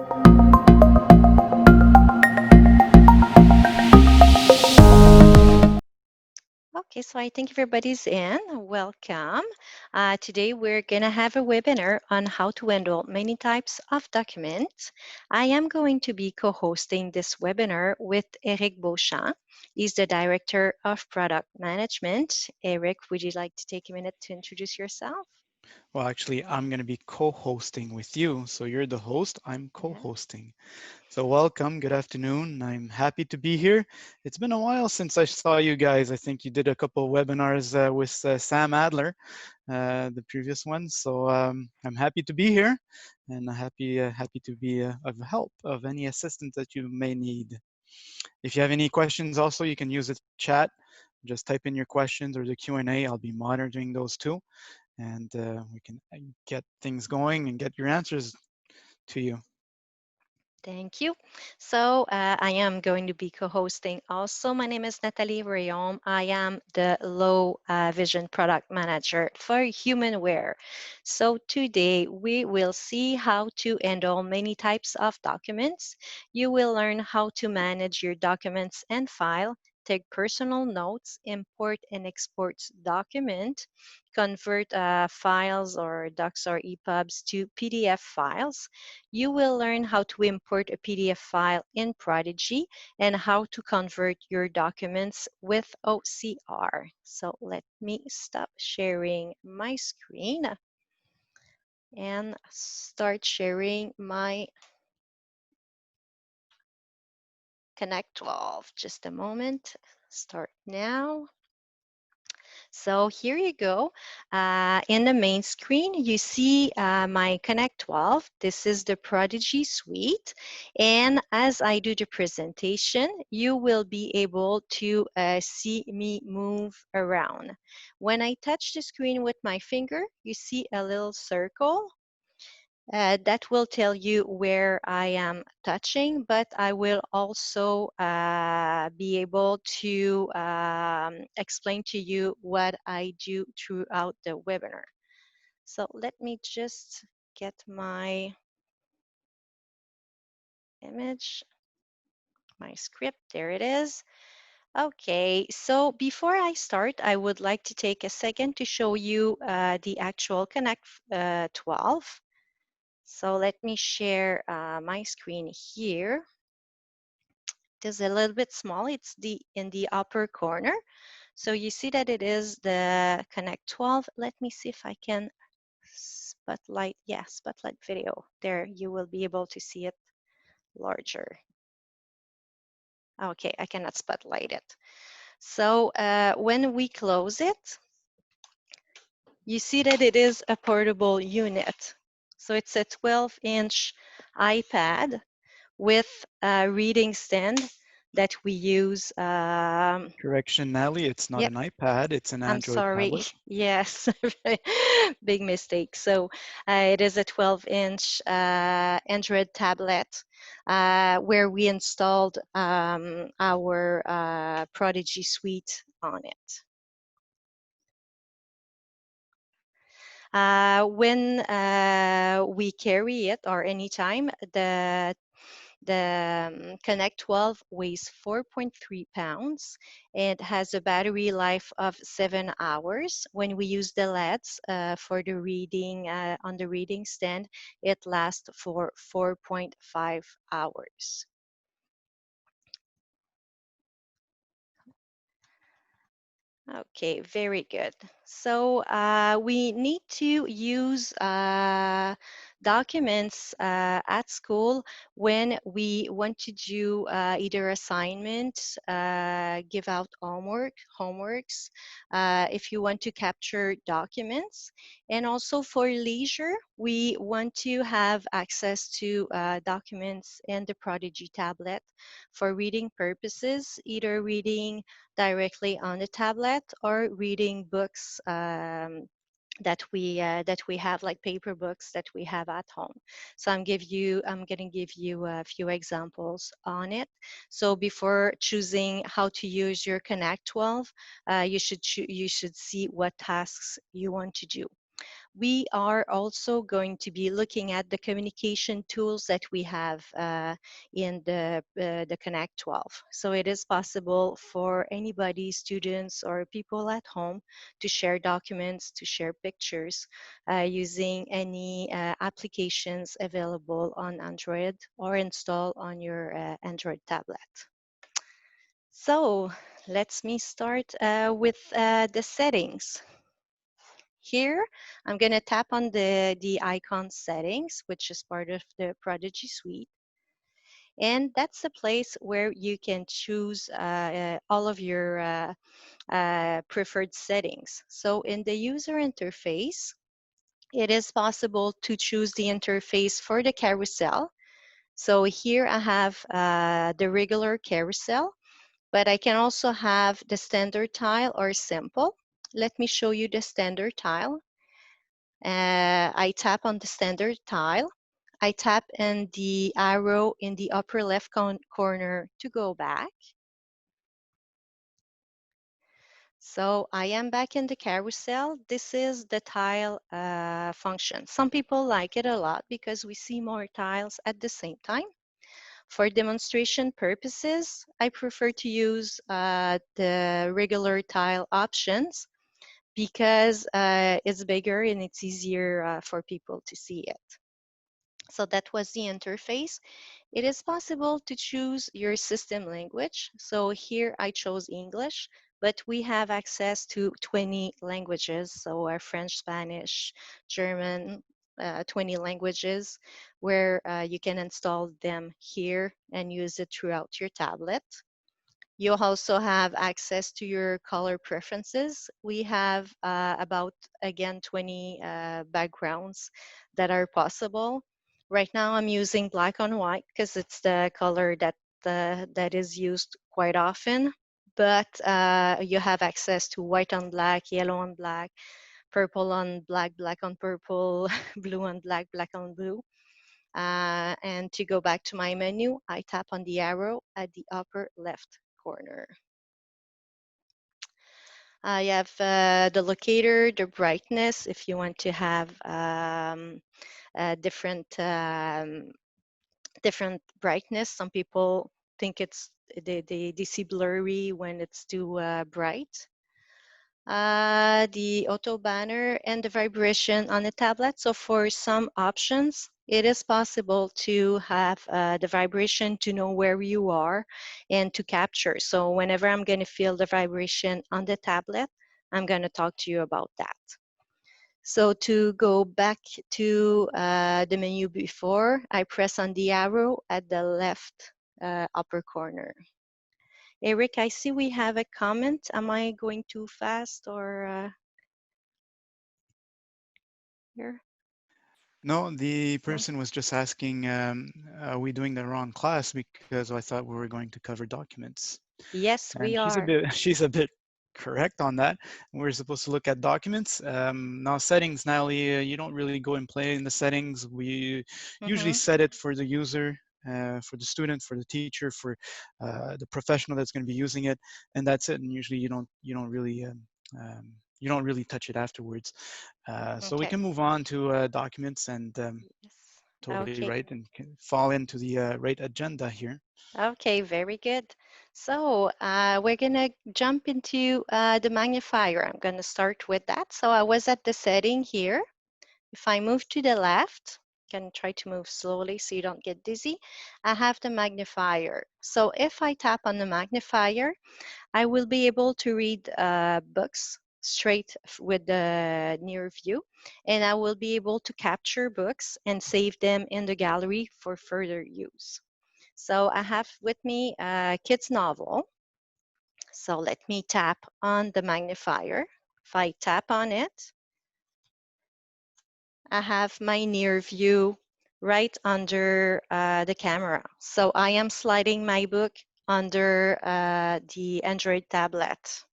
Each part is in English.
Okay, so I think everybody's in. Welcome. Today we're going to have a webinar on how to handle many types of documents. I am going to be co-hosting this webinar with Eric Beauchamp. He's the Director of Product Management. Eric, would you like to take a minute to introduce yourself? Well, actually, I'm going to be co-hosting with you. So you're the host, I'm Yeah. co-hosting. So welcome, good afternoon. I'm happy to be here. It's been a while since I saw you guys. I think you did a couple of webinars with Sam Adler, the previous one. So I'm happy to be here and happy to be of help, of any assistance that you may need. If you have any questions also, you can use the chat. Just type in your questions or the Q&A. I'll be monitoring those too, and we can get things going and get your answers to you. Thank you. So I am going to be co-hosting also. My name is Nathalie Rayon. I am the low vision product manager for Humanware. So today we will see how to handle many types of documents. You will learn how to manage your documents and file, take personal notes, import and export document, convert files or docs or EPUBs to PDF files. You will learn how to import a PDF file in Prodigy and how to convert your documents with OCR. So let me stop sharing my screen and start sharing my Connect 12. Just a moment. Start now. So here you go. In the main screen, you see my Connect 12. This is the Prodigy suite. And as I do the presentation, you will be able to see me move around. When I touch the screen with my finger, you see a little circle. That will tell you where I am touching, but I will also be able to explain to you what I do throughout the webinar. So let me just get my image, my script, there it is. Okay, so before I start, I would like to take a second to show you the actual Connect 12. So let me share my screen here. It is a little bit small. It's in the upper corner. So you see that it is the Connect 12. Let me see if I can spotlight. Yeah, spotlight video. There, you will be able to see it larger. Okay, I cannot spotlight it. So when we close it, you see that it is a portable unit. So it's a 12-inch iPad with a reading stand that we use. Correction, Natalie, it's not Yeah, an iPad, it's an I'm Android sorry. tablet. Yes, big mistake. So it is a 12-inch Android tablet where we installed our Prodigy suite on it. When we carry it or anytime, the Connect 12 weighs 4.3 pounds. It has a battery life of 7 hours. When we use the LEDs for the reading on the reading stand, it lasts for 4.5 hours. Okay, very good. So we need to use documents at school when we want to do either assignments, give out homeworks, if you want to capture documents. And also for leisure, we want to have access to documents in the Prodigy tablet for reading purposes, either reading directly on the tablet or reading books that we have, like paper books that we have at home. So I'm going to give you a few examples on it. So before choosing how to use your Connect 12, you should see what tasks you want to do. we are also going to be looking at the communication tools that we have in the Connect 12. So it is possible for anybody, students or people at home, to share documents, to share pictures using any applications available on Android or install on your Android tablet. So let's me start with the settings. Here, I'm going to tap on the icon settings, which is part of the Prodigy suite. And that's a place where you can choose all of your preferred settings. So in the user interface, it is possible to choose the interface for the carousel. So here I have the regular carousel, but I can also have the standard tile or simple. Let me show you the standard tile. I tap on the standard tile. I tap in the arrow in the upper left corner to go back. So I am back in the carousel. This is the tile function. Some people like it a lot because we see more tiles at the same time. For demonstration purposes, I prefer to use the regular tile options because it's bigger and it's easier for people to see it. So that was the interface. It is possible to choose your system language. So here I chose English, but we have access to 20 languages. So French, Spanish, German, 20 languages where you can install them here and use it throughout your tablet. You also have access to your color preferences. We have about, again, 20 backgrounds that are possible. Right now I'm using black on white because it's the color that is used quite often. But you have access to white on black, yellow on black, purple on black, black on purple, blue on black, black on blue. And to go back to my menu, I tap on the arrow at the upper left corner. You have the locator, the brightness, if you want to have different brightness. Some people think they see blurry when it's too bright. The auto banner and the vibration on the tablet. So for some options, it is possible to have the vibration to know where you are and to capture. So whenever I'm going to feel the vibration on the tablet, I'm going to talk to you about that. So to go back to the menu before, I press on the arrow at the left upper corner. Eric, I see we have a comment. Am I going too fast or here? No, the No. person was just asking, are we doing the wrong class? Because I thought we were going to cover documents. Yes, And we are. she's a bit correct on that. We're supposed to look at documents. Now settings, Natalie, you don't really go and play in the settings. We usually Mm-hmm. set it for the user, for the student, for the teacher, for the professional that's going to be using it, and that's it. And usually you don't really touch it afterwards. So we Okay. can move on to documents and Yes. totally Okay. right and can fall into the right agenda here. Okay, very good. So we're gonna jump into the magnifier. I'm gonna start with that. So I was at the setting here. If I move to the left, can try to move slowly so you don't get dizzy. I have the magnifier. So if I tap on the magnifier, I will be able to read books straight with the near view, and I will be able to capture books and save them in the gallery for further use. So I have with me a kid's novel. So let me tap on the magnifier. If I tap on it, I have my near view right under the camera. So I am sliding my book under the Android tablet.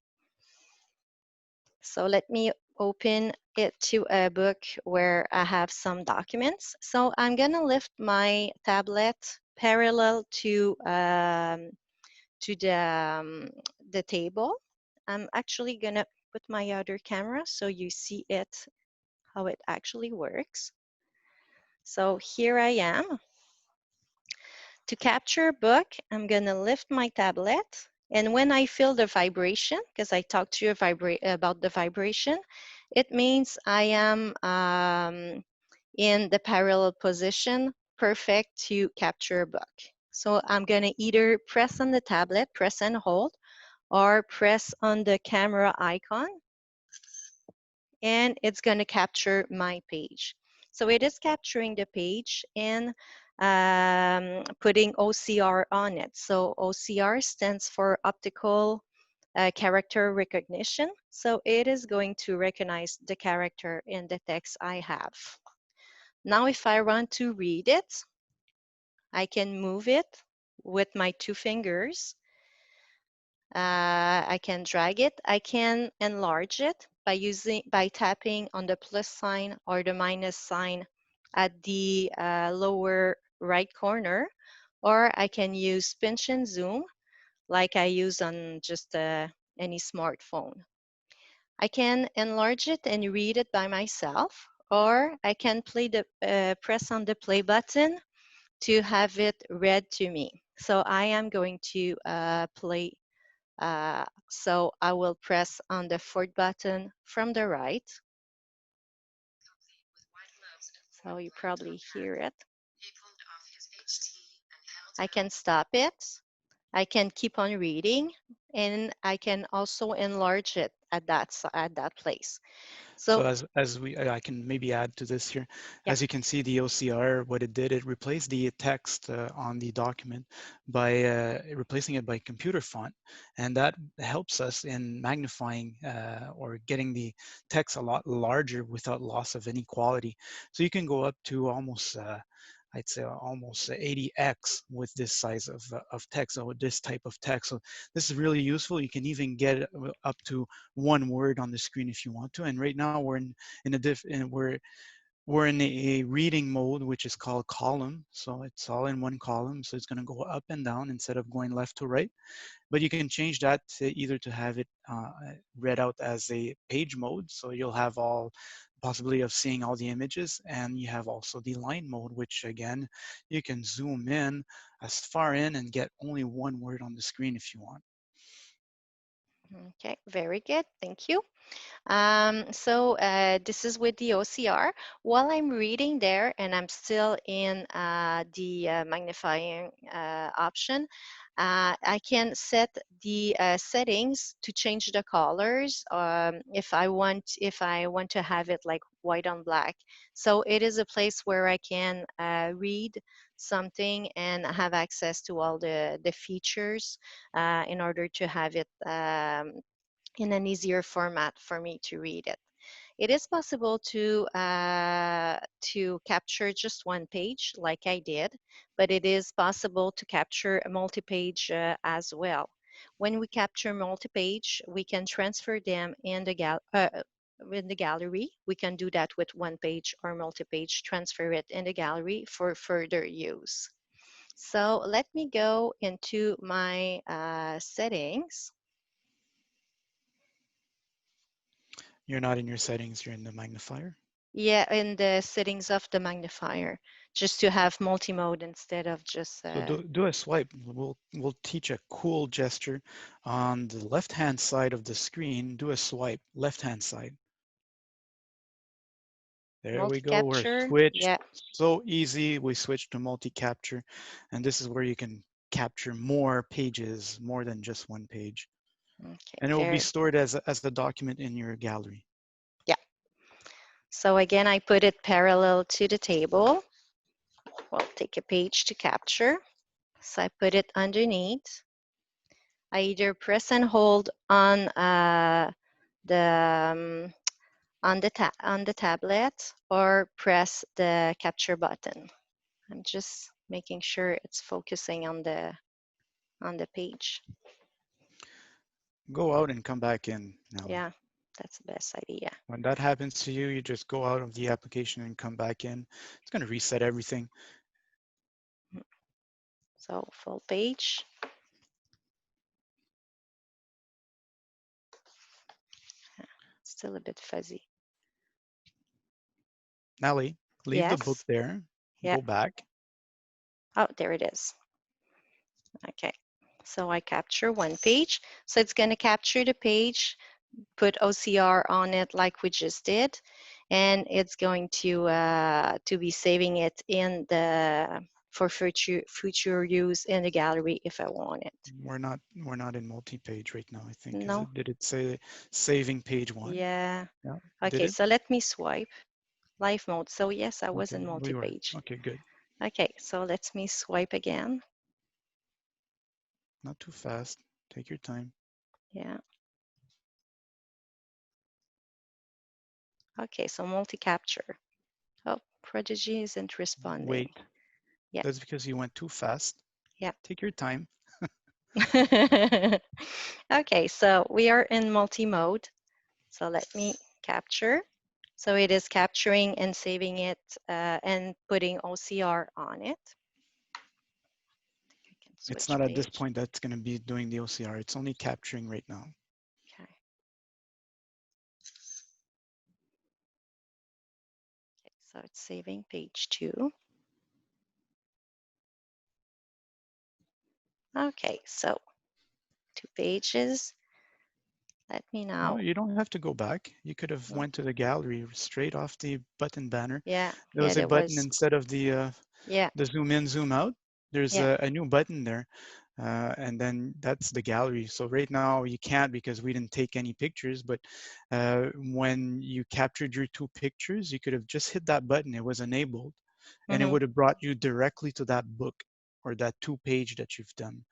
So let me open it to a book where I have some documents. So I'm gonna lift my tablet parallel to the table. I'm actually gonna put my other camera so you see it how it actually works. So here I am. To capture a book, I'm going to lift my tablet. And when I feel the vibration, because I talked to you about the vibration, it means I am in the parallel position, perfect to capture a book. So I'm going to either press on the tablet, press and hold, or press on the camera icon, and it's going to capture my page. So it is capturing the page and putting OCR on it. So OCR stands for optical character recognition. So it is going to recognize the character in the text I have. Now, if I want to read it, I can move it with my 2 fingers. I can drag it. I can enlarge it by tapping on the plus sign or the minus sign at the lower right corner, or I can use pinch and zoom like I use on just any smartphone. I can enlarge it and read it by myself, or I can press on the play button to have it read to me. So I am going to play. So I will press on the fourth button from the right. So you probably hear it. I can stop it. I can keep on reading, and I can also enlarge it at that place. So So as I can maybe add to this here, yeah. as you can see, the OCR, what it did, it replaced the text on the document by replacing it by computer font, and that helps us in magnifying or getting the text a lot larger without loss of any quality. So you can go up to almost I'd say almost 80x with this size of text or this type of text. So this is really useful. You can even get it up to 1 word on the screen if you want to. And right now in a diff in, we're in a reading mode, which is called column. So it's all in one column. So it's going to go up and down instead of going left to right. But you can change that to either to have it read out as a page mode. So you'll have all possibility of seeing all the images, and you have also the line mode, which again, you can zoom in as far in and get only 1 word on the screen if you want. Okay, very good. Thank you. This is with the OCR. While I'm reading there and I'm still in the magnifying option, I can set the settings to change the colors if I want to have it like white on black. So it is a place where I can read something and have access to all the features in order to have it in an easier format for me to read it. It is possible to capture just one page, like I did, but it is possible to capture a multi-page as well. When we capture multi-page, we can transfer them in the gallery. We can do that with one page or multi-page, transfer it in the gallery for further use. So let me go into my settings. You're not in your settings, you're in the magnifier. Yeah, in the settings of the magnifier, just to have multi-mode instead of just So do a swipe. We'll teach a cool gesture on the left-hand side of the screen. Do a swipe, left-hand side. There we go. We're multi-capture. switched. Yeah, So easy. We switched to multi-capture, and this is where you can capture more pages, more than just one page, okay, and it will be very, stored as a document in your gallery. yeah. So again, I put it parallel to the table. We'll take a page to capture. So I put it underneath. I either press and hold the on the tablet or press the capture button. I'm just making sure it's focusing on the page. Go out and come back in now. Yeah, that's the best idea. When that happens to you, you just go out of the application and come back in. It's going to reset everything. So full page. Still a bit fuzzy. Nelly, leave the book Yes. there. Yeah. Go back. Oh, there it is. Okay. So I capture one page. So it's going to capture the page, put OCR on it like we just did, and it's going to be saving it in the for future use in the gallery if I want it. We're not in multi-page right now, I think. Is No? it, did it say saving page one? Yeah. Yeah. Did Okay, it? so let me swipe live mode. So yes, I was Okay. in We were. multi-page. Okay, good. Okay, so let me swipe again. Not too fast. Take your time. Yeah. Okay, so multi-capture. Oh, Prodigy isn't responding. Wait. Yeah, That's because you went too fast. yeah. Take your time. Okay, so we are in multi-mode. So let me capture. So it is capturing and saving it and putting OCR on it. I can It's switch not at this page. point that's going to be doing the OCR. It's only capturing right now. Okay. Okay, so it's saving page 2. Okay, so 2 pages. Let me No, now. you don't have to go back. You could have No. went to the gallery straight off the button banner. Yeah, There yeah, was a there button was. instead of Yeah, the zoom in, zoom out. There's yeah. a new button there, and then that's the gallery. So right now you can't because we didn't take any pictures. But when you captured your 2 pictures, you could have just hit that button. It was enabled, and it Mm-hmm. would have brought you directly to that book or that 2 page that you've done.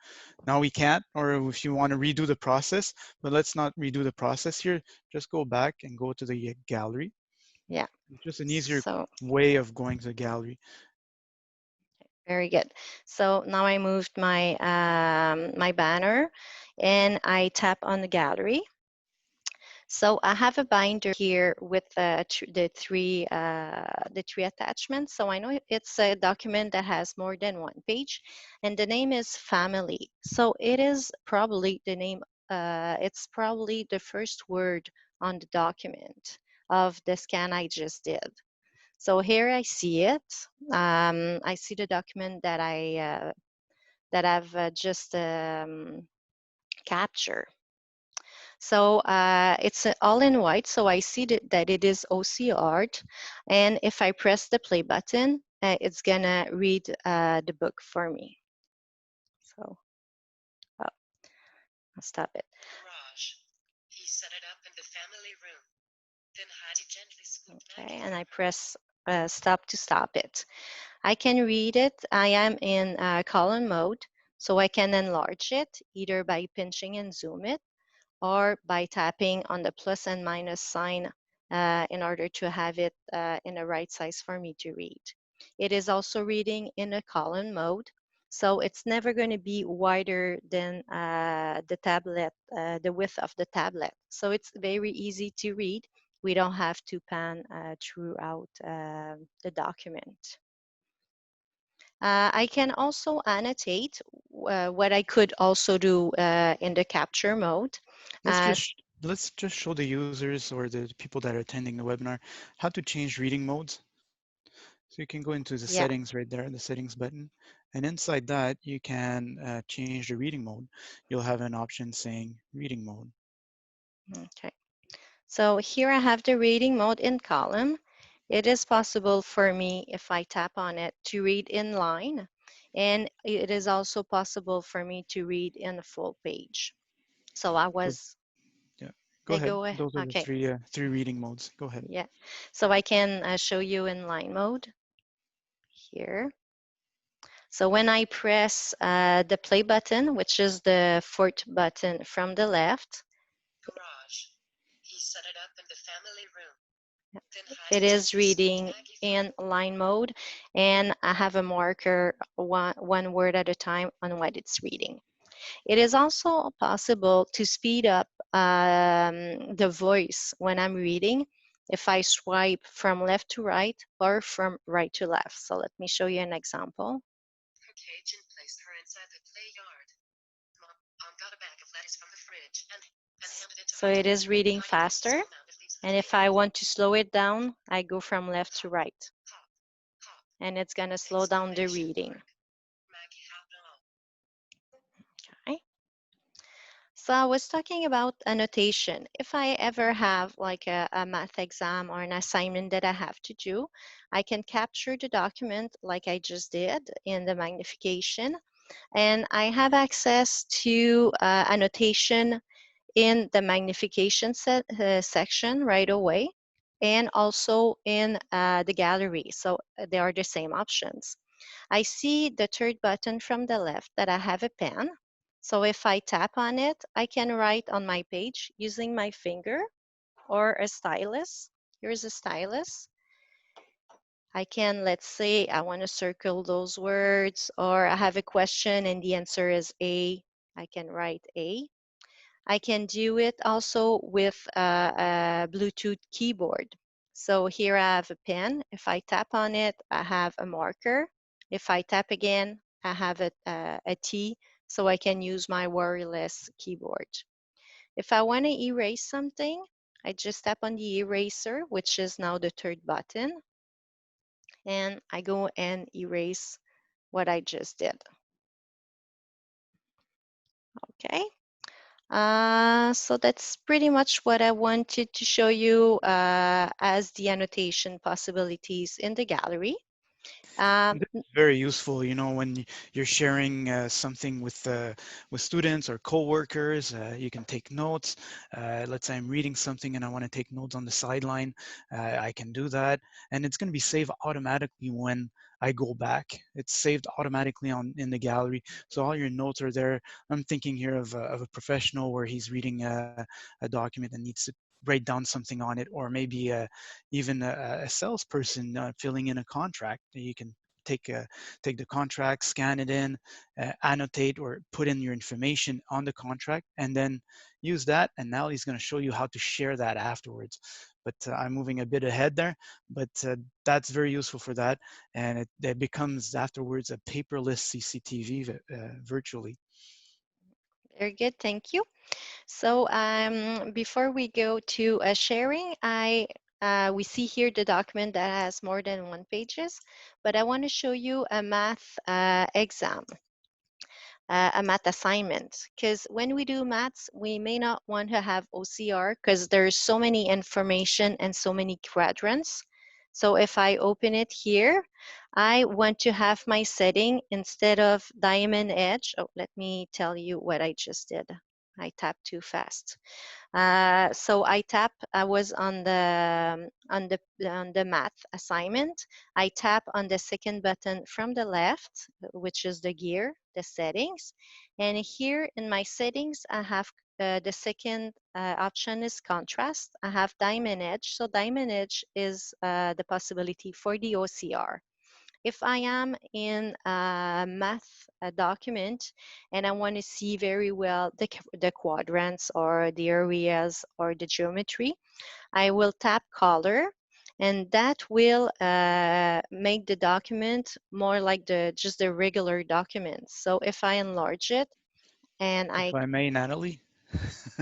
Now we can't, or if you want to redo the process, but let's not redo the process here. Just go back and go to the gallery. Yeah. It's just an easier So way of going to the gallery. very good. So now I moved my banner and I tap on the gallery. So I have a binder here with the three attachments. So I know it's a document that has more than one page, and the name is family. So it is probably the name. It's probably the first word on the document of the scan I just did. So here I see it. I see the document that I've just captured. So it's all in white, so I see that it is OCR'd. And if I press the play button, it's gonna read the book for me. So I'll stop it. Raj, he set it up in the family room. Then Hadi gently scooped Okay, and I press stop to stop it. I can read it. I am in column mode, so I can enlarge it either by pinching and zoom it or by tapping on the plus and minus sign in order to have it in the right size for me to read. It is also reading in a column mode, so it's never going to be wider than the tablet, the width of the tablet. So it's very easy to read. We don't have to pan throughout the document. I can also annotate what I could also do in the capture mode. Let's Uh, just show the users or the people that are attending the webinar how to change reading modes. So you can go into the yeah, settings right there, the settings button, and inside that you can change the reading mode. You'll have an option saying reading mode. okay. So here I have the reading mode in column. It is possible for me, if I tap on it, to read in line. And it is also possible for me to read in a full page. So I So was, yeah, go I ahead. go, Those are the okay, three reading modes. Go ahead. yeah. So I can show you in line mode here. So when I press the play button, which is the fourth button from the left, garage. He set it up in the family room. It is reading in line mode, and I have a marker one word at a time on what it's reading. It is also possible to speed up the voice when I'm reading if I swipe from left to right or from right to left. So let me show you an example. Her cage and placed her inside the play yard. Mom got a bag of lettuce from the fridge and handed it to her. So it is reading faster. And if I want to slow it down, I go from left to right. And it's going to slow down the reading. Okay. So I was talking about annotation. If I ever have like a math exam or an assignment that I have to do, I can capture the document like I just did in the magnification. And I have access to annotation in the magnification section right away, and also in the gallery. So they are the same options. I see the third button from the left that I have a pen. So if I tap on it, I can write on my page using my finger or a stylus. Here's a stylus. I can, let's say, I want to circle those words, or I have a question and the answer is A. I can write A. I can do it also with a Bluetooth keyboard. So here I have a pen. If I tap on it, I have a marker. If I tap again, I have a T, so I can use my wireless keyboard. If I want to erase something, I just tap on the eraser, which is now the third button, and I go and erase what I just did. Okay. So that's pretty much what I wanted to show you as the annotation possibilities in the gallery. This is very useful, when you're sharing something with students or coworkers. You can take notes. Let's say I'm reading something and I want to take notes on the sideline. I can do that, and it's going to be saved automatically when I go back. It's saved automatically in the gallery, so all your notes are there. I'm thinking here of a professional where he's reading a document and needs to write down something on it, or maybe even a salesperson filling in a contract. You can take the contract, scan it in, annotate or put in your information on the contract, and then use that. And now he's going to show you how to share that afterwards. But I'm moving a bit ahead there, but that's very useful for that. And it becomes afterwards a paperless CCTV virtually. Very good, thank you. So before we go to sharing, we see here the document that has more than 1 pages, but I want to show you a math exam. A math assignment, because when we do maths we may not want to have OCR because there's so many information and so many quadrants. So if I open it here, I want to have my setting instead of diamond edge. Oh, let me tell you what I just did. I tapped too fast. So I was on the math assignment. I tap on the second button from the left, which is the gear, the settings. And here in my settings, I have the second option is contrast. I have diamond edge. So diamond edge is the possibility for the OCR. If I am in a math document and I want to see very well the quadrants or the areas or the geometry, I will tap color, and that will make the document more like just the regular document. So if I enlarge it and If I may, Natalie.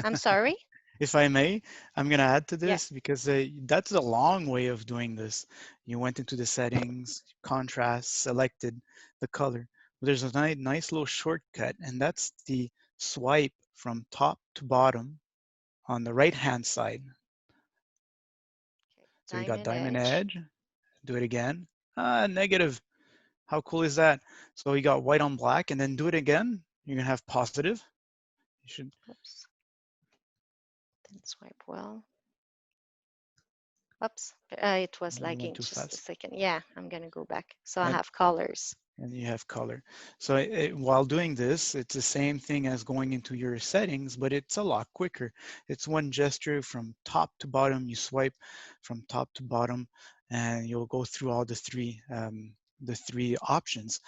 I'm sorry? If I may, I'm going to add to Yeah. this because that's a long way of doing this. You went into the settings, contrast, selected the color. But there's a nice little shortcut, and that's the swipe from top to bottom on the right-hand side. Okay. So you got Diamond diamond edge. edge. Do it again. Negative. How cool is that? So you got white on black, and then do it again. You're going to have positive. You should. Oops. Didn't swipe well. Oops. It was You went lagging too just a fast. second. Yeah, I'm going to go back. So I And have colors. and you have color. So while doing this, it's the same thing as going into your settings, but it's a lot quicker. It's one gesture from top to bottom. You swipe from top to bottom, and you'll go through all the three options.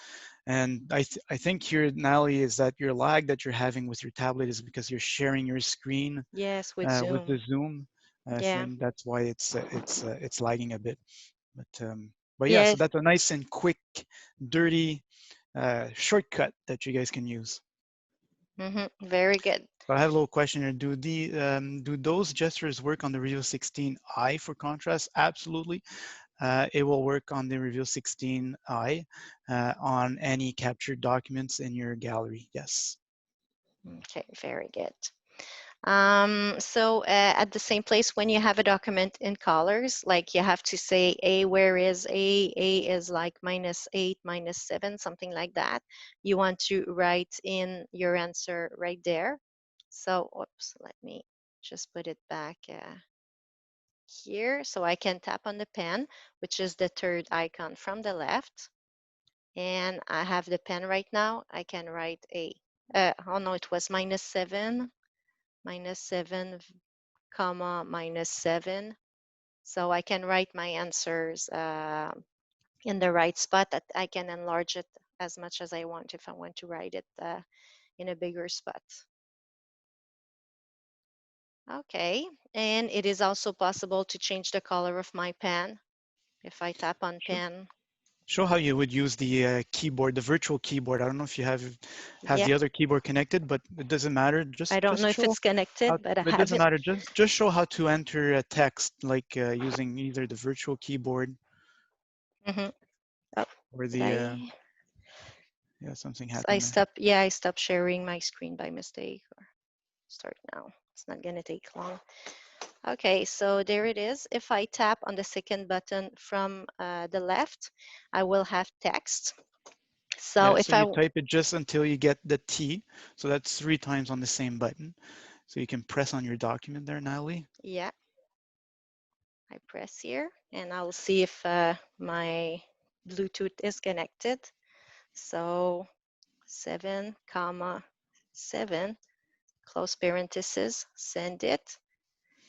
And I think here, Natalie, is that your lag that you're having with your tablet is because you're sharing your screen Yes, with with the Zoom. Zoom Yeah. thing. That's why it's lagging a bit. But yeah, so Yes. that's a nice and quick, dirty shortcut that you guys can use. Very good. So I have a little question here. Do those gestures work on the Reveal 16i for contrast? Absolutely. It will work on the Reveal 16i on any captured documents in your gallery. Yes. Okay, very good. So at the same place, when you have a document in colors, like you have to say A, where is A? A is like -8, -7, something like that. You want to write in your answer right there. So, oops, let me just put it back here. So I can tap on the pen, which is the third icon from the left. And I have the pen right now. I can write A. Oh no, it was -7, -7, comma, -7. So I can write my answers in the right spot. That I can enlarge it as much as I want if I want to write it in a bigger spot. Okay, and it is also possible to change the color of my pen. If I tap on Sure. pen, Show how you would use the keyboard, the virtual keyboard. I don't know if you have yeah, the other keyboard connected, but it doesn't matter. I don't Just know if show it's how. connected, but I It have doesn't it. matter. Just show how to enter a text, like using either the virtual keyboard Hmm. Oh, or did the. I? Yeah, something I happened there. stopped. Yeah, I stopped sharing my screen by mistake. Or start now. It's not gonna take long. Okay, so there it is. If I tap on the second button from the left, I will have text. So Yeah, so if I, you type it just until you get the T. So that's 3 times on the same button. So you can press on your document there, Natalie. yeah, I press here and I'll see if my Bluetooth is connected. So 7, comma 7, close parenthesis, send it.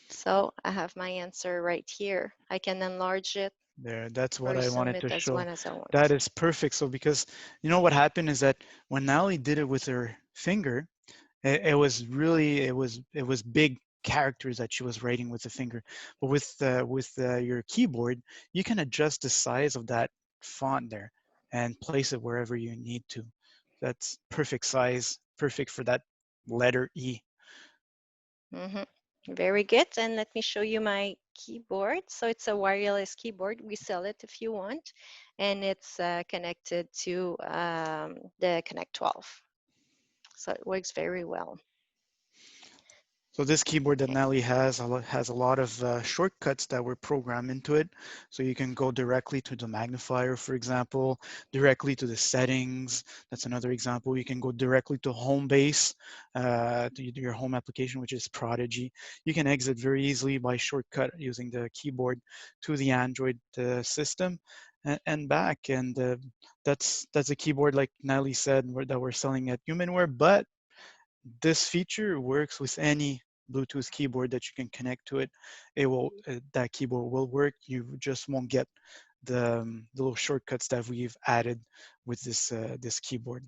So I have my answer right here. I can enlarge it There, that's what or I zoom wanted it to as show. one as I That want. is perfect. So because you know what happened is that when Natalie did it with her finger, it was really it was big characters that she was writing with the finger. But with your keyboard, you can adjust the size of that font there and place it wherever you need to. That's perfect size, perfect for that letter E. Hmm. Very good. And let me show you my keyboard. So it's a wireless keyboard. We sell it if you want. And it's connected to the Connect 12. So it works very well. So this keyboard that Okay. Nelly has a lot of shortcuts that were programmed into it. So you can go directly to the magnifier, for example, directly to the settings. That's another example. You can go directly to home base, to your home application, which is Prodigy. You can exit very easily by shortcut using the keyboard to the Android system and back. And that's a keyboard, like Nelly said, that we're selling at Humanware, but this feature works with any Bluetooth keyboard that you can connect to it. It will that keyboard will work. You just won't get the little shortcuts that we've added with this keyboard.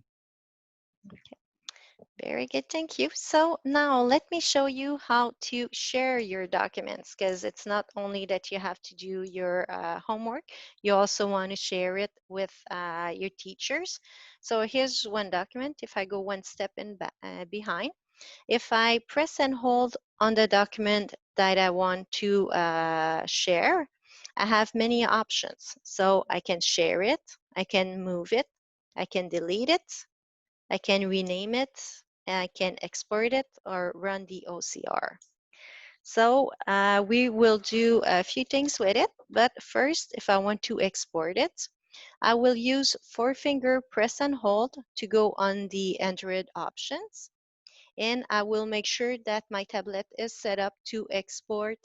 Very good, thank you. So now let me show you how to share your documents because it's not only that you have to do your homework, you also want to share it with your teachers. So here's one document. If I go one step behind, if I press and hold on the document that I want to share, I have many options. So I can share it, I can move it, I can delete it, I can rename it, and I can export it or run the OCR. So we will do a few things with it, but first, if I want to export it, I will use four-finger press and hold to go on the Android options, and I will make sure that my tablet is set up to export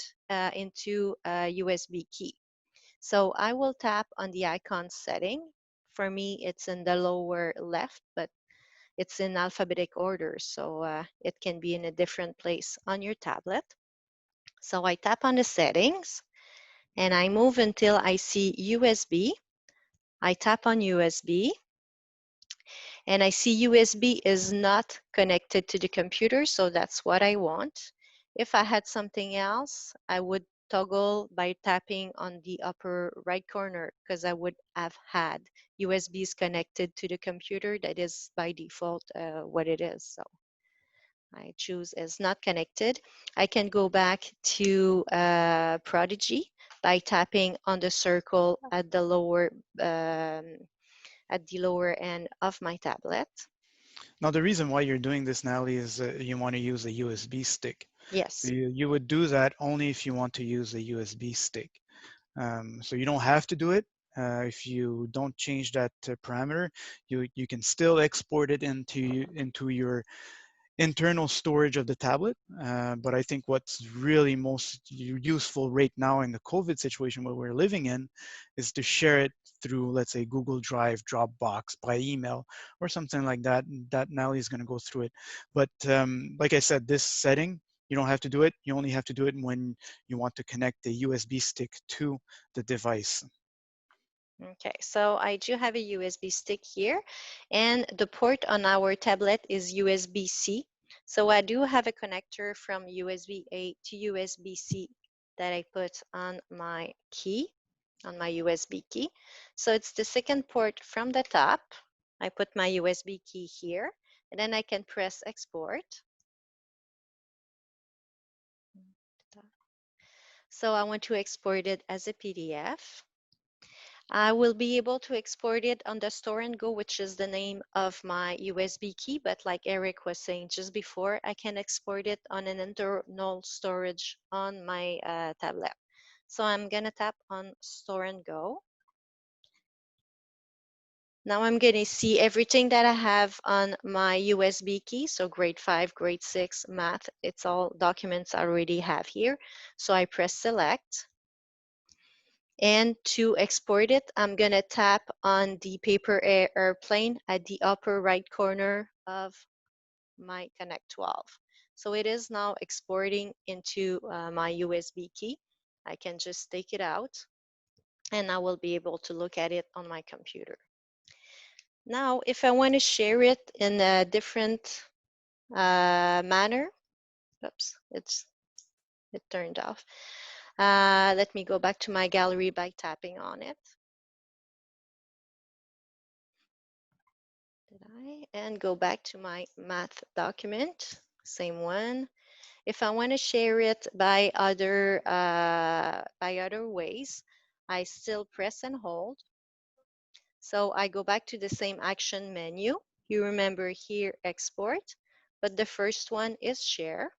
into a USB key. So I will tap on the icon setting. For me, it's in the lower left, but it's in alphabetic order, so it can be in a different place on your tablet. So I tap on the settings and I move until I see USB. I tap on USB and I see USB is not connected to the computer, so that's what I want. If I had something else, I would toggle by tapping on the upper right corner because I would have had USBs connected to the computer. That is by default what it is. So I choose is not connected. I can go back to Prodigy by tapping on the circle at the lower end of my tablet. Now, the reason why you're doing this, Natalie, is you want to use a USB stick. So Yes. you would do that only if you want to use a USB stick. So you don't have to do it. If you don't change that parameter, you can still export it into your internal storage of the tablet. But I think what's really most useful right now in the COVID situation where we're living in is to share it through, let's say, Google Drive, Dropbox, by email, or something like that. That Natalie is going to go through it. But like I said, this setting, you don't have to do it. You only have to do it when you want to connect the USB stick to the device. Okay, so I do have a USB stick here, and the port on our tablet is USB-C. So I do have a connector from USB-A to USB-C that I put on my key, on my USB key. So it's the second port from the top. I put my USB key here, and then I can press export. So I want to export it as a PDF. I will be able to export it on the Store and Go, which is the name of my USB key. But like Eric was saying just before, I can export it on an internal storage on my tablet. So I'm going to tap on Store and Go. Now I'm going to see everything that I have on my USB key. So grade 5, grade 6, math, it's all documents I already have here. So I press select. And to export it, I'm going to tap on the paper airplane at the upper right corner of my Connect 12. So it is now exporting into my USB key. I can just take it out and I will be able to look at it on my computer. Now, if I want to share it in a different manner, oops, it turned off. Let me go back to my gallery by tapping on it. Did I? And go back to my math document, same one. If I want to share it by other ways, I still press and hold. So I go back to the same action menu. You remember here export, but the first one is share.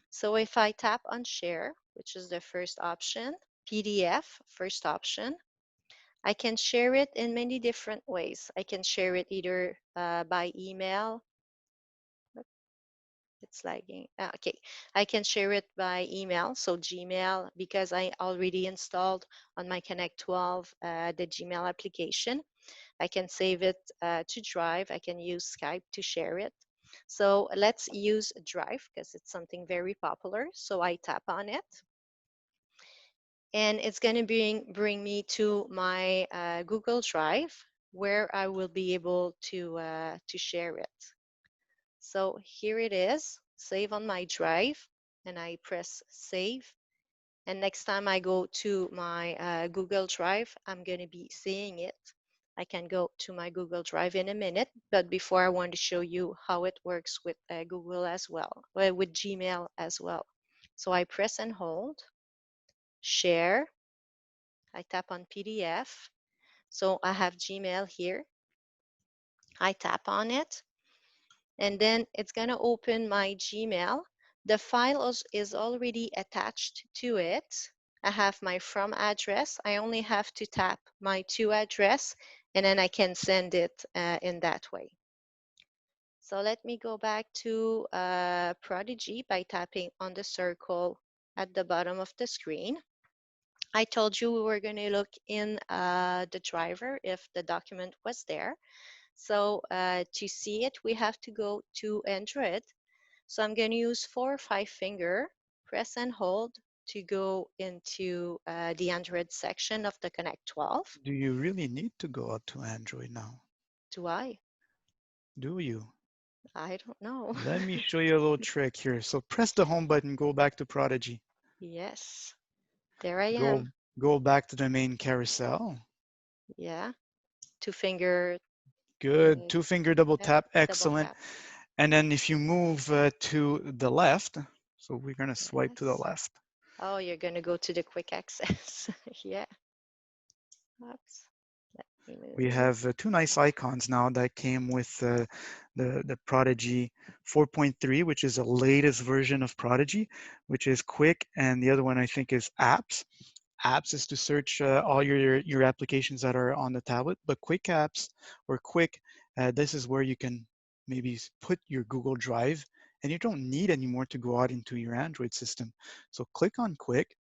So if I tap on share, which is the first option, PDF, first option, I can share it in many different ways. I can share it either by email. It's lagging. Okay, I can share it by email, so Gmail, because I already installed on my Connect 12 the Gmail application. I can save it to Drive. I can use Skype to share it. So let's use Drive because it's something very popular. So I tap on it, and it's going to bring me to my Google Drive, where I will be able to share it. So here it is, save on my drive, and I press save. And next time I go to my Google Drive, I'm going to be seeing it. I can go to my Google Drive in a minute, but before I want to show you how it works with Google as well, with Gmail as well. So I press and hold, share, I tap on PDF. So I have Gmail here. I tap on it, and then it's going to open my Gmail. The file is already attached to it. I have my from address. I only have to tap my to address, and then I can send it in that way. So let me go back to Prodigy by tapping on the circle at the bottom of the screen. I told you we were going to look in the driver if the document was there. So to see it, we have to go to Android. So I'm going to use 4 or 5 finger, press and hold to go into the Android section of the Connect 12. Do you really need to go out to Android now? Do I? Do you? I don't know. Let me show you a little trick here. So press the home button, go back to Prodigy. Yes, there I Go am. go back to the main carousel. Yeah, 2 finger, Good. uh, Two finger double yep, tap. double Excellent. tap. And then if you move to the left, so we're going to swipe to the Yes. left. Oh, you're going to go to the quick access. Yeah. Oops. Let me We move. have two nice icons now that came with the Prodigy 4.3, which is the latest version of Prodigy, which is quick, and the other one I think is apps. Apps is to search all your applications that are on the tablet, but quick apps or quick, this is where you can maybe put your Google Drive, and you don't need anymore to go out into your Android system. So click on quick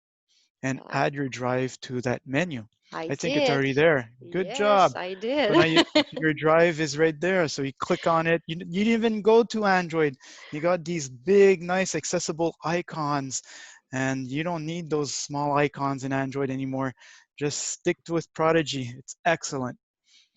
and Yeah, add your drive to that menu. I I think it's did. already there. Good Yes, job. I So did. now your drive is right there. So you click on it. You didn't even go to Android. You got these big, nice, accessible icons, and you don't need those small icons in Android anymore. Just stick with Prodigy. It's excellent.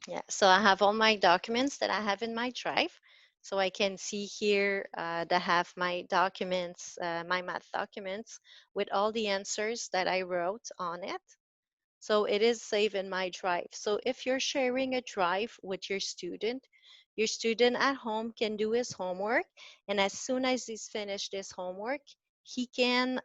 Yeah, so I have all my documents that I have in my drive. So I can see here that I have my documents, my math documents with all the answers that I wrote on it. So it is saved in my drive. So if you're sharing a drive with your student at home can do his homework. And as soon as he's finished his homework, he can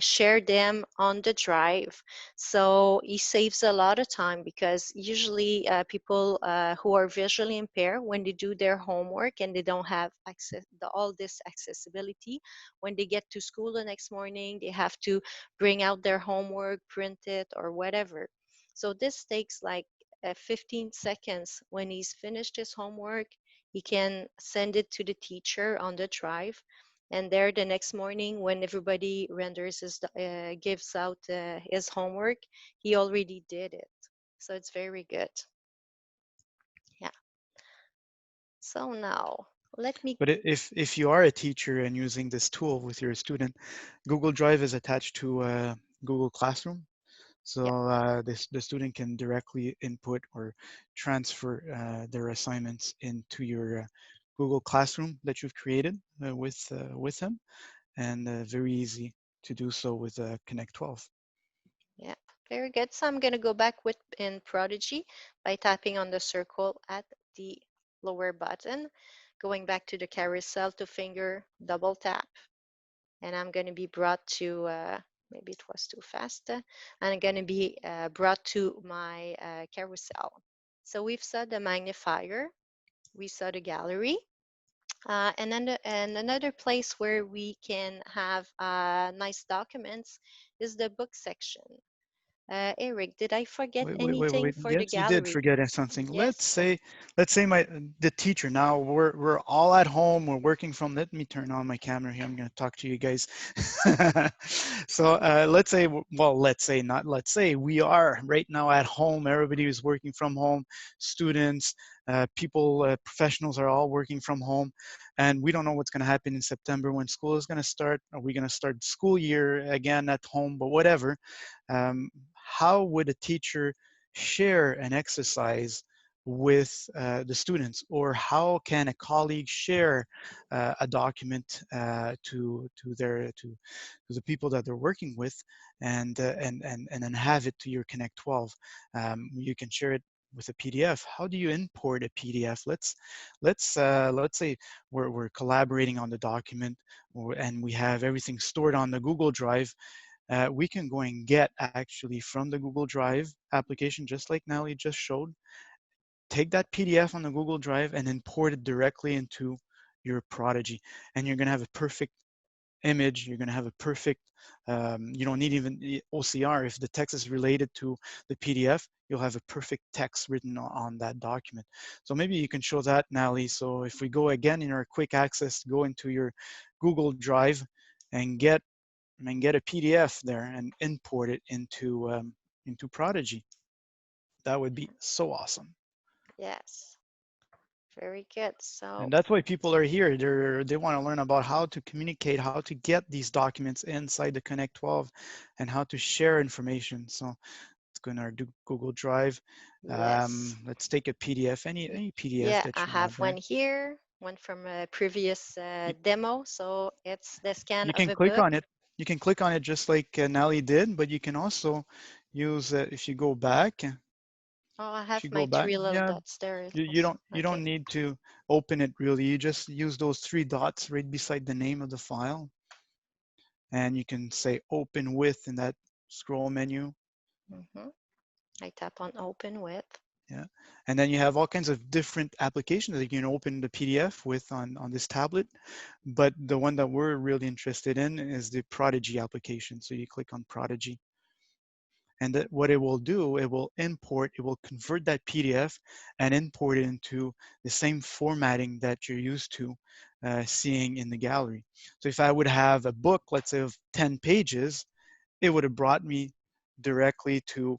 share them on the drive. So he saves a lot of time because usually people who are visually impaired, when they do their homework and they don't have access, all this accessibility, when they get to school the next morning, they have to bring out their homework, print it, or whatever. So this takes like 15 seconds. When he's finished his homework, he can send it to the teacher on the drive. And there, the next morning, when everybody renders gives out his homework, he already did it. So it's very good. Yeah. So now, let me. But if you are a teacher and using this tool with your student, Google Drive is attached to Google Classroom. So Yeah. the student can directly input or transfer their assignments into your Google Classroom that you've created with them, and very easy to do so with Connect 12. Yeah, very good. So I'm going to go back with in Prodigy by tapping on the circle at the lower button, going back to the carousel to finger double tap, and I'm going to be brought to, maybe it was too fast, I'm going to be brought to my carousel. So we've saw the magnifier, we saw the gallery, and another place where we can have nice documents is the book section. Eric, did I forget anything Wait. for the Yes, you did gallery? forget something. Yes. Let's say the teacher. Now we're all at home. We're working from. Let me turn on my camera here. I'm going to talk to you guys. So let's say, well, let's say not. Let's say we are right now at home. Everybody is working from home. Students, people, professionals are all working from home, and we don't know what's going to happen in September when school is going to start. Are we going to start school year again at home? But whatever. How would a teacher share an exercise with the students, or how can a colleague share a document to the people that they're working with, and then have it to your Connect 12? You can share it with a PDF. How do you import a PDF? Let's say we're collaborating on the document, and we have everything stored on the Google Drive. We can go and get actually from the Google Drive application, just like Natalie just showed, take that PDF on the Google Drive and import it directly into your Prodigy. And you're going to have a perfect image. You're going to have a perfect, you don't need even OCR. If the text is related to the PDF, you'll have a perfect text written on that document. So maybe you can show that, Natalie. So if we go again in our quick access, go into your Google Drive and get a PDF there and import it into Prodigy. That would be so awesome. Yes. Very good. So, And that's why people are here. They want to learn about how to communicate, how to get these documents inside the Connect 12, and how to share information. So let's go in our Google Drive. yes. Let's take a PDF, any PDF Yeah, that I you have have one there. here, one from a previous demo. So it's the scan You of can a click book. on it. You can click on it just like Nelly did, but you can also use, if you go back, Oh, I If have you my go back, three little yeah, dots there you also. don't Okay. need to open it really. You just use those three dots right beside the name of the file, and you can say open with in that scroll menu. Hmm. I tap on open with. Yeah, and then you have all kinds of different applications that you can open the PDF with on this tablet. But the one that we're really interested in is the Prodigy application. So you click on Prodigy, and that what it will do, it will import, it will convert that PDF and import it into the same formatting that you're used to seeing in the gallery. So if I would have a book, let's say of 10 pages, it would have brought me directly to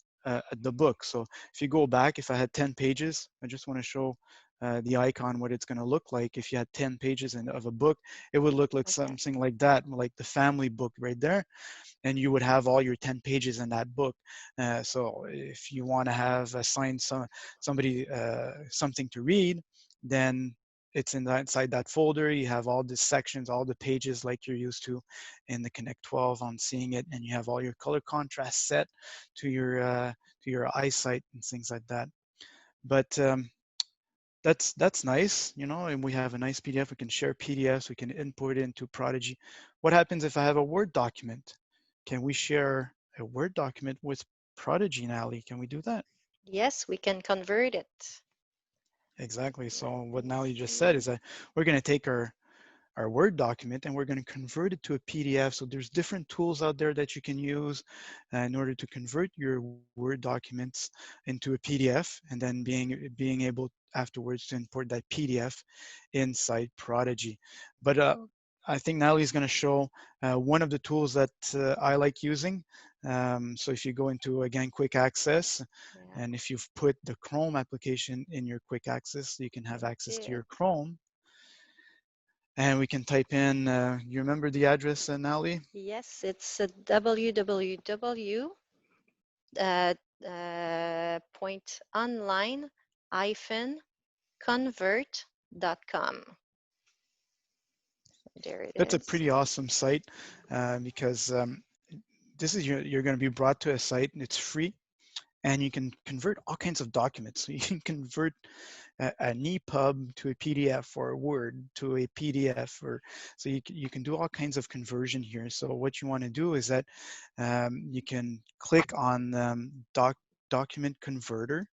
the book. So if you go back, if I had 10 pages, I just want to show the icon what it's going to look like. If you had 10 pages of a book, it would look like Okay. something like that, like the family book right there, and you would have all your 10 pages in that book. So if you want to have assigned somebody something to read, then it's inside that folder. You have all the sections, all the pages like you're used to in the Connect 12 on seeing it, and you have all your color contrast set to your eyesight and things like that. But that's nice, you know, and we have a nice PDF. We can share PDFs. We can import it into Prodigy. What happens if I have a Word document? Can we share a Word document with Prodigy, Natalie? Can we do that? Yes, we can convert it. Exactly. Let So what me Natalie just said see. is that we're going to take our Word document and we're going to convert it to a PDF. So there's different tools out there that you can use in order to convert your Word documents into a PDF, and then being able afterwards to import that PDF inside Prodigy. But Oh, I think Natalie's going to show one of the tools that I like using. So if you go into, again, quick access, yeah, and if you've put the Chrome application in your quick access, you can have I access to did. your Chrome, and we can type in, you remember the address, Natalie? Yes, it's a www point online hyphen convert.com. There it That's a is. pretty awesome site because this is you're going to be brought to a site and it's free, and you can convert all kinds of documents. So you can convert an EPUB to a PDF or a Word to a PDF, or so you can do all kinds of conversion here. So what you want to do is that you can click on document converter,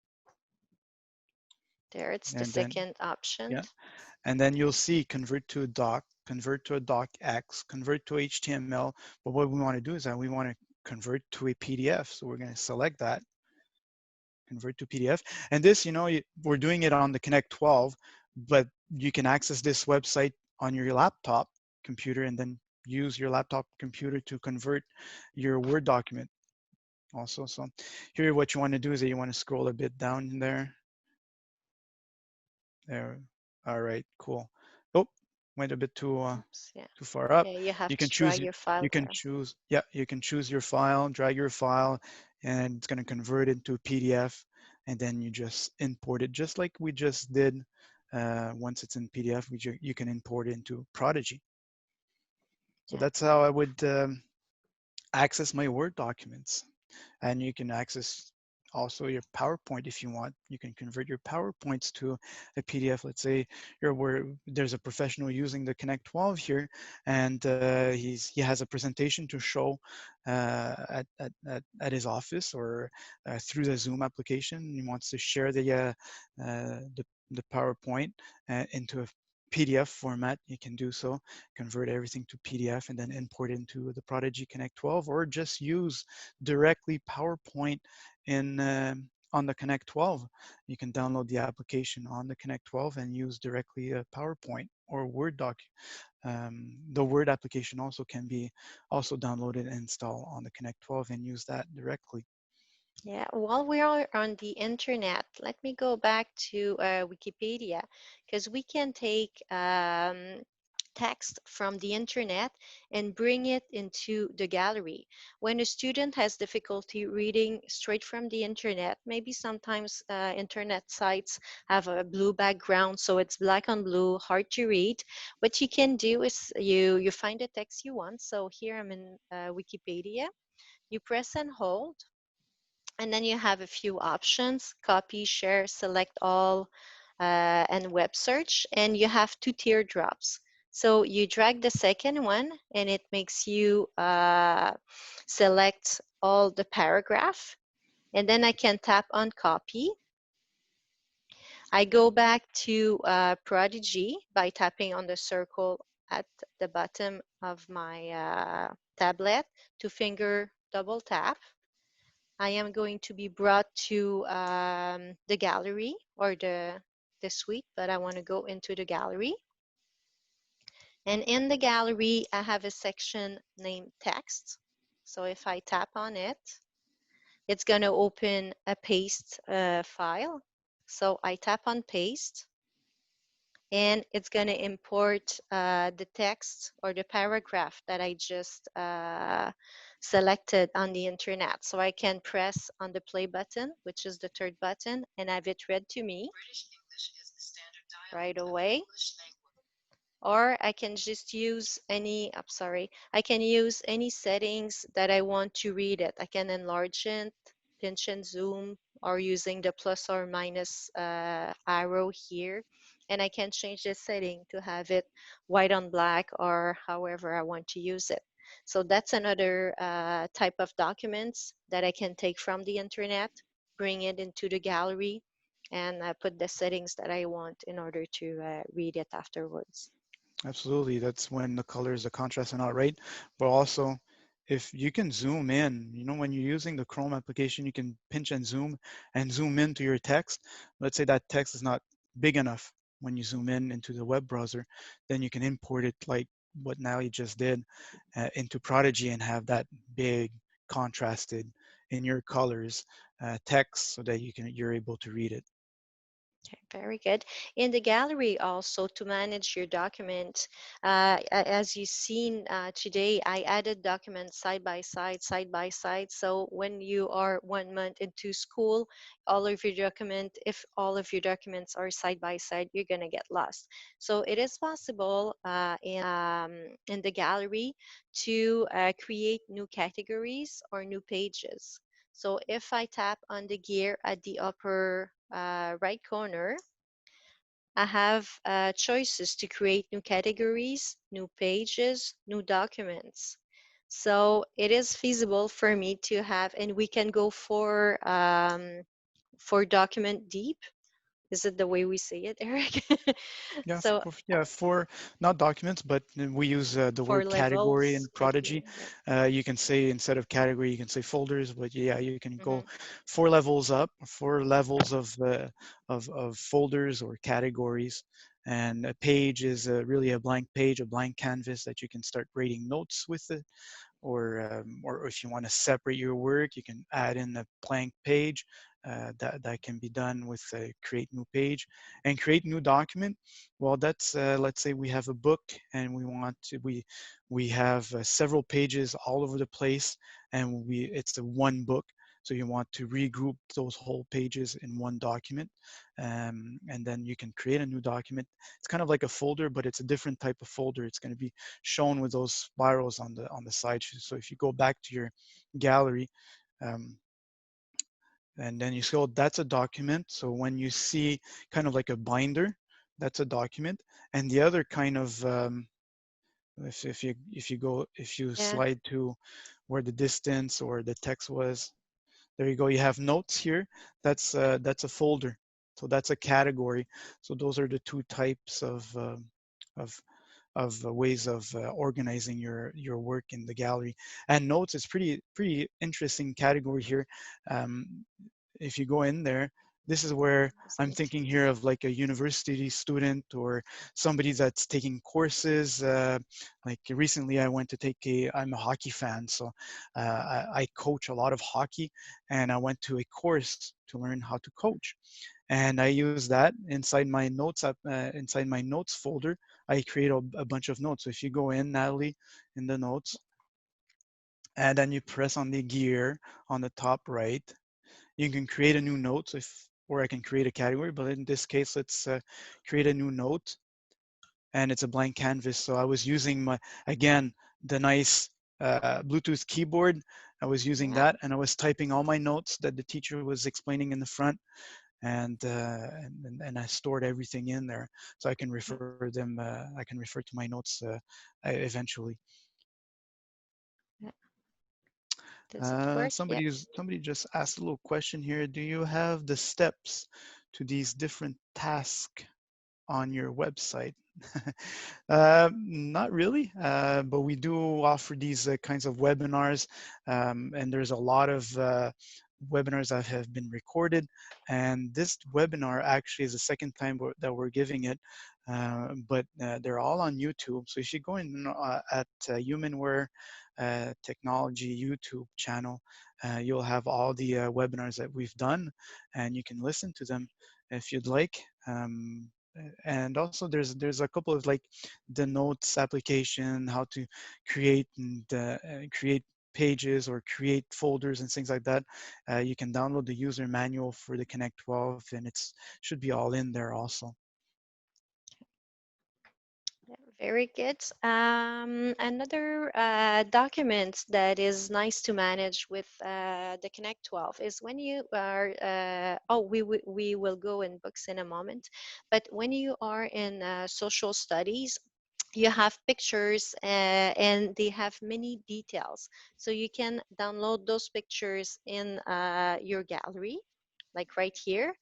There it's the and then second option. yeah, and then you'll see convert to a doc, convert to a docx, convert to HTML. But what we want to do is that we want to convert to a PDF. So we're going to select that, convert to PDF. And this, you know, we're doing it on the Connect 12, but you can access this website on your laptop computer and then use your laptop computer to convert your Word document also. So here, what you want to do is that you want to scroll a bit down there. There. All right, cool. Oh, went a bit Oops, yeah. too far up. Yeah, you have You can to choose drag your file you can there. choose, yeah, you can choose your file, drag your file, and it's going to convert it to a PDF, and then you just import it just like we just did. Once it's in PDF, you can import it into Prodigy. So Yeah. that's how I would access my Word documents. And you can access also your PowerPoint if you want. You can convert your PowerPoints to a PDF. Let's say you're where there's a professional using the Connect 12 here, and he has a presentation to show at his office or through the Zoom application. He wants to share the PowerPoint into a PDF format. You can do so, convert everything to PDF, and then import into the Prodigy Connect 12, or just use directly PowerPoint in on the Connect 12. You can download the application on the Connect 12 and use directly a PowerPoint or Word doc. The Word application also can be also downloaded and installed on the Connect 12 and use that directly. Yeah, while we are on the internet, let me go back to Wikipedia because we can take text from the internet and bring it into the gallery. When a student has difficulty reading straight from the internet, maybe sometimes internet sites have a blue background, so it's black on blue, hard to read. What you can do is you find the text you want. So here I'm in Wikipedia. You press and hold And then you have a few options: copy, share, select all, and web search. And you have two teardrops. So you drag the second one, and it makes you select all the paragraph. And then I can tap on copy. I go back to Prodigy by tapping on the circle at the bottom of my tablet to finger double tap. I am going to be brought to the gallery or the suite, but I want to go into the gallery. And in the gallery, I have a section named text. So if I tap on it, it's going to open a paste file. So I tap on paste, and it's going to import the text or the paragraph that I just selected on the internet. So I can press on the play button, which is the third button, and have it read to me right away. Or I can just use any, I'm sorry, I can use any settings that I want to read it. I can enlarge it, pinch and zoom, or using the plus or minus arrow here. And I can change the setting to have it white on black or however I want to use it. So that's another type of documents that I can take from the internet, bring it into the gallery, and put the settings that I want in order to read it afterwards. Absolutely. That's when the colors, the contrast are not right. But also, if you can zoom in, when you're using the Chrome application, you can pinch and zoom into your text. Let's say that text is not big enough when you zoom in into the web browser, then you can import it like what Natalie just did into Prodigy and have that big contrasted in your colors text so that you're able to read it. Okay, very good. In the gallery also, to manage your document, as you've seen today, I added documents side by side, side by side. So when you are 1 month into school, all of your document, if all of your documents are side by side, you're gonna get lost. So it is possible in the gallery to create new categories or new pages. So if I tap on the gear at the upper right corner, I have choices to create new categories, new pages, new documents. So it is feasible for me to have, and we can go for document deep. Is it the way we say it, Eric? Yeah, So yeah, for not documents, but we use the for word category in levels, like Prodigy. yeah. You can say instead of category, you can say folders, but yeah, you can go Mhm. 4 levels up, 4 levels of folders or categories. And a page is really a blank page, a blank canvas that you can start writing notes with it, or if you want to separate your work, you can add in a blank page. That can be done with create new page and create new document. Well, that's let's say we have a book and we have several pages all over the place, and it's a one book. So you want to regroup those whole pages in one document, and then you can create a new document. It's kind of like a folder, but it's a different type of folder. It's going to be shown with those spirals on the side. So if you go back to your gallery, um, and then you scroll, that's a document. So when you see kind of like a binder, that's a document. And the other kind of if you Yeah. slide to where the distance or the text was, there you go. You have notes here. That's a folder. So that's a category. So those are the two types of ways of organizing your work in the gallery. And notes is pretty interesting category here. Um, if you go in there, this is where I'm Isn't thinking here of like a university student or somebody that's taking courses. Like recently, I went to I'm a hockey fan, so I coach a lot of hockey, and I went to a course to learn how to coach. And I use that inside my notes folder. I create a bunch of notes. So if you go in, Natalie, in the notes, and then you press on the gear on the top right, you can create a new note. Or I can create a category, but in this case, let's create a new note, and it's a blank canvas. So I was using again, the nice Bluetooth keyboard I was using Yeah. that, and I was typing all my notes that the teacher was explaining in the front, and I stored everything in there so I can refer them. I can refer to my notes eventually. Yeah. Does it work? Yeah. Somebody just asked a little question here. Do you have the steps to these different tasks on your website? Not really, but we do offer these kinds of webinars, and there's a lot of webinars that have been recorded. And this webinar actually is the second time that we're giving it, but they're all on YouTube. So if you go in at Humanware Technology YouTube channel, you'll have all the webinars that we've done, and you can listen to them if you'd like. And also there's a couple of like the notes application, how to create and create pages or create folders and things like that. You can download the user manual for the Connect 12, and it's should be all in there also. Yeah, very good. Another document that is nice to manage with the Connect 12 is when you are, we will go in books in a moment, but when you are in social studies, you have pictures and they have many details. So you can download those pictures in your gallery, like right here.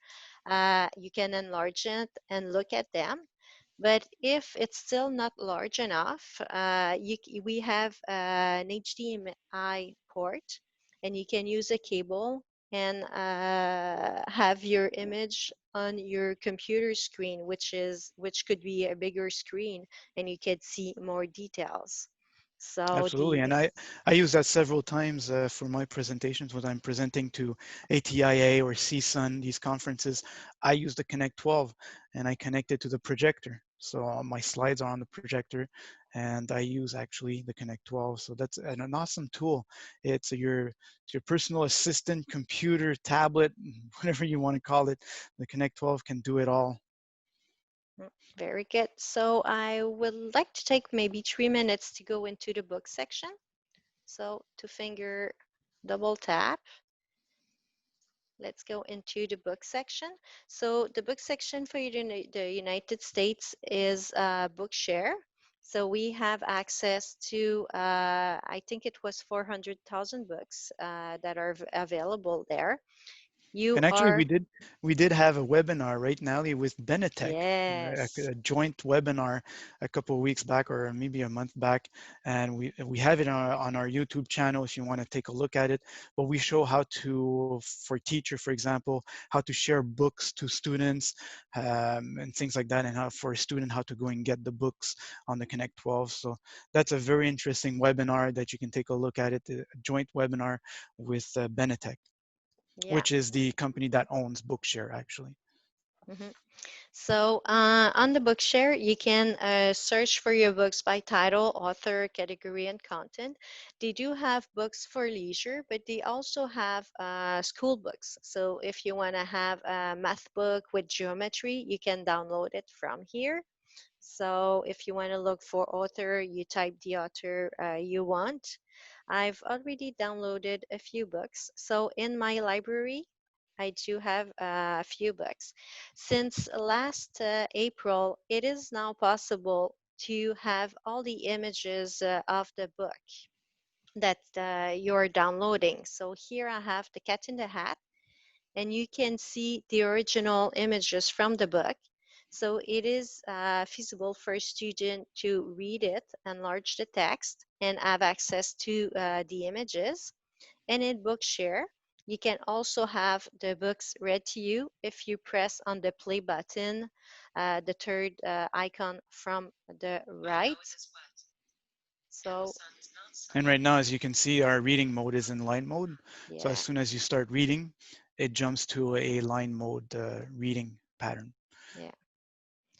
You can enlarge it and look at them. But if it's still not large enough, we have an HDMI port, and you can use a cable and have your image on your computer screen, which could be a bigger screen, and you could see more details. So Absolutely, and I use that several times for my presentations when I'm presenting to ATIA or CSUN, these conferences. I use the Connect 12, and I connect it to the projector. So my slides are on the projector, and I use actually the Connect 12. So that's an awesome tool. It's your personal assistant, computer, tablet, whatever you want to call it. The Connect 12 can do it all. Very good. So I would like to take maybe 3 minutes to go into the book section. So to finger double tap, let's go into the book section. So the book section for the United States is Bookshare. So we have access to, I think it was 400,000 books that are available there. You And actually, are, we did have a webinar right now with Benetech, yes. a joint webinar a couple of weeks back, or maybe a month back, and we have it on our YouTube channel if you want to take a look at it. But we show how to, for teacher, for example, how to share books to students and things like that, and how for a student how to go and get the books on the Connect 12. So that's a very interesting webinar that you can take a look at it. A joint webinar with Benetech, Yeah. which is the company that owns Bookshare, actually. Mhm. So on the Bookshare, you can search for your books by title, author, category, and content. They do have books for leisure, but they also have school books. So if you want to have a math book with geometry, you can download it from here. So if you want to look for author, you type the author you want. I've already downloaded a few books. So in my library, I do have a few books. Since last April, it is now possible to have all the images of the book that you're downloading. So here I have The Cat in the Hat, and you can see the original images from the book. So it is feasible for a student to read it, enlarge the text, and have access to the images. And in Bookshare, you can also have the books read to you if you press on the play button, the third icon from the right. So, And right now, as you can see, our reading mode is in line mode. So as yeah, soon as you start reading, it jumps to a line mode reading pattern. yeah.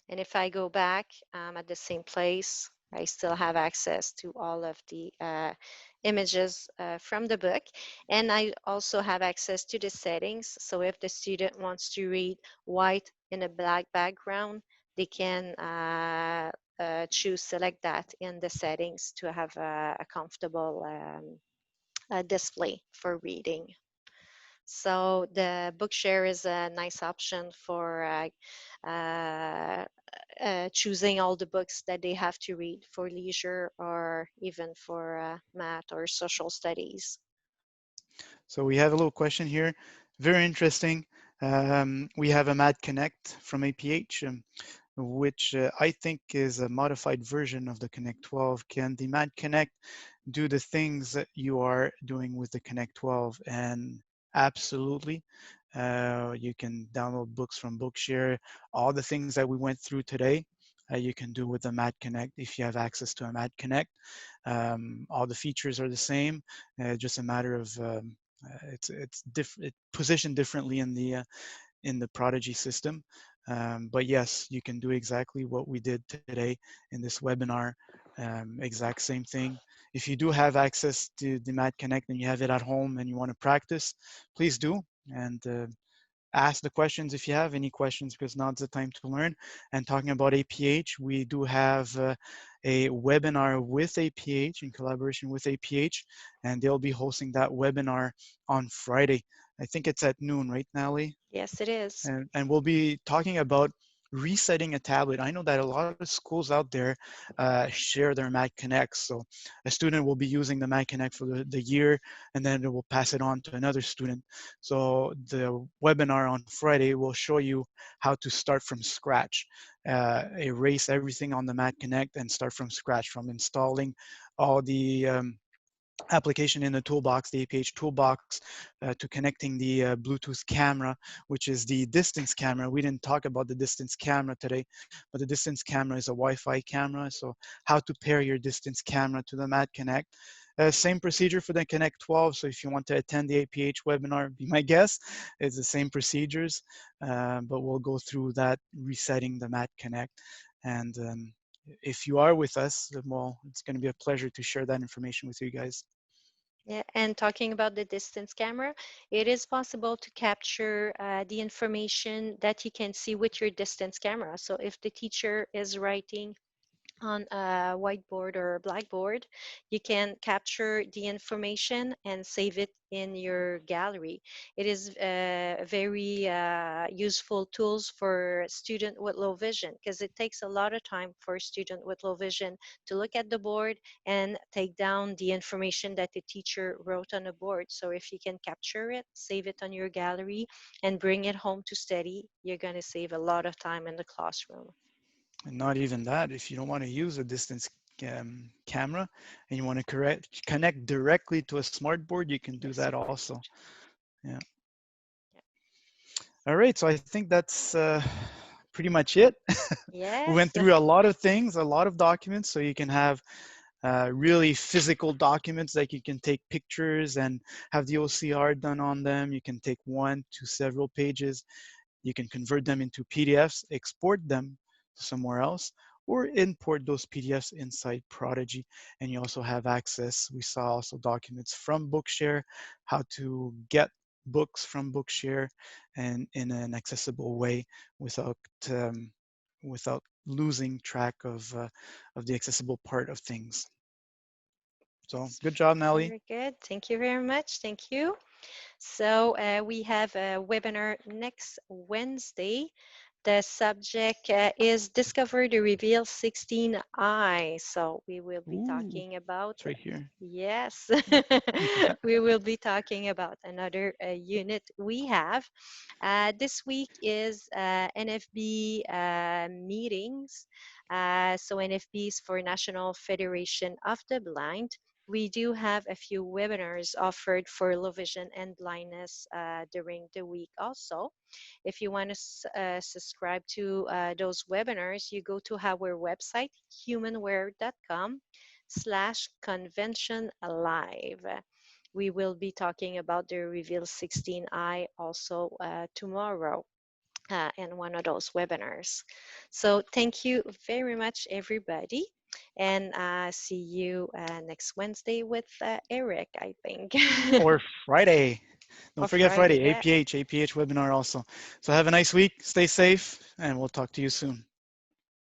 And if I go back at the same place, I still have access to all of the images from the book. And I also have access to the settings. So if the student wants to read white in a black background, they can select that in the settings to have a comfortable display for reading. So the Bookshare is a nice option for choosing all the books that they have to read for leisure or even for math or social studies. So we have a little question here, very interesting. We have a Mad Connect from APH, which I think is a modified version of the Connect 12. Can the Mad Connect do the things that you are doing with the Connect 12? And absolutely, you can download books from Bookshare. All the things that we went through today, you can do with the Mad Connect if you have access to a Mad Connect. All the features are the same, just a matter of it's positioned differently in the Prodigy system. But yes, you can do exactly what we did today in this webinar. Exact same thing. If you do have access to the Mad Connect and you have it at home and you want to practice, please do. And ask the questions if you have any questions, because now's the time to learn. And talking about APH, we do have a webinar with APH in collaboration with APH, and they'll be hosting that webinar on Friday. I think it's at noon, right, Natalie? Yes, it is. And we'll be talking about resetting a tablet. I know that a lot of schools out there share their Mac Connects. So a student will be using the Mac Connect for the year, and then it will pass it on to another student. So the webinar on Friday will show you how to start from scratch, erase everything on the Mac Connect and start from scratch, from installing all the application in the toolbox, the APH toolbox, to connecting the Bluetooth camera, which is the distance camera. We didn't talk about the distance camera today, but the distance camera is a Wi-Fi camera. So how to pair your distance camera to the Mad Connect. Same procedure for the Connect 12. So if you want to attend the APH webinar, be my guest. It's the same procedures, but we'll go through that resetting the Mad Connect. And if you are with us, well, it's going to be a pleasure to share that information with you guys. Yeah, and talking about the distance camera, it is possible to capture the information that you can see with your distance camera. So if the teacher is writing on a whiteboard or a blackboard, you can capture the information and save it in your gallery. It is very useful tools for student with low vision, because it takes a lot of time for a student with low vision to look at the board and take down the information that the teacher wrote on the board. So if you can capture it, save it on your gallery, and bring it home to study, you're going to save a lot of time in the classroom. And not even that, if you don't want to use a distance camera and you want to connect directly to a smart board, you can do Yes, that you can. also. Yeah. All right, so I think that's pretty much it. We went Yes. through a lot of things, a lot of documents, so you can have really physical documents that you can take pictures and have the OCR done on them. You can take one to several pages. You can convert them into PDFs, export them somewhere else, or import those PDFs inside Prodigy. And you also have access. We saw also documents from Bookshare, how to get books from Bookshare and in an accessible way without um, without losing track of the accessible part of things. So Yes, good job, Nelly. very good. Thank you very much. Thank you. So we have a webinar next Wednesday. The subject is Discover the Reveal 16i. So we will be Ooh, talking about, it's right here. yes, we will be talking about another unit we have. This week is NFB meetings. So NFB is for National Federation of the Blind. We do have a few webinars offered for low vision and blindness during the week also. If you want to subscribe to those webinars, you go to our website, humanware.com/convention live. We will be talking about the Reveal 16i also tomorrow in one of those webinars. So thank you very much, everybody. And see you next Wednesday with Eric, I think. Or Friday. Don't Or forget Friday, Friday, yeah. APH webinar also. So have a nice week, stay safe, and we'll talk to you soon.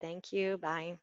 Thank you. Bye.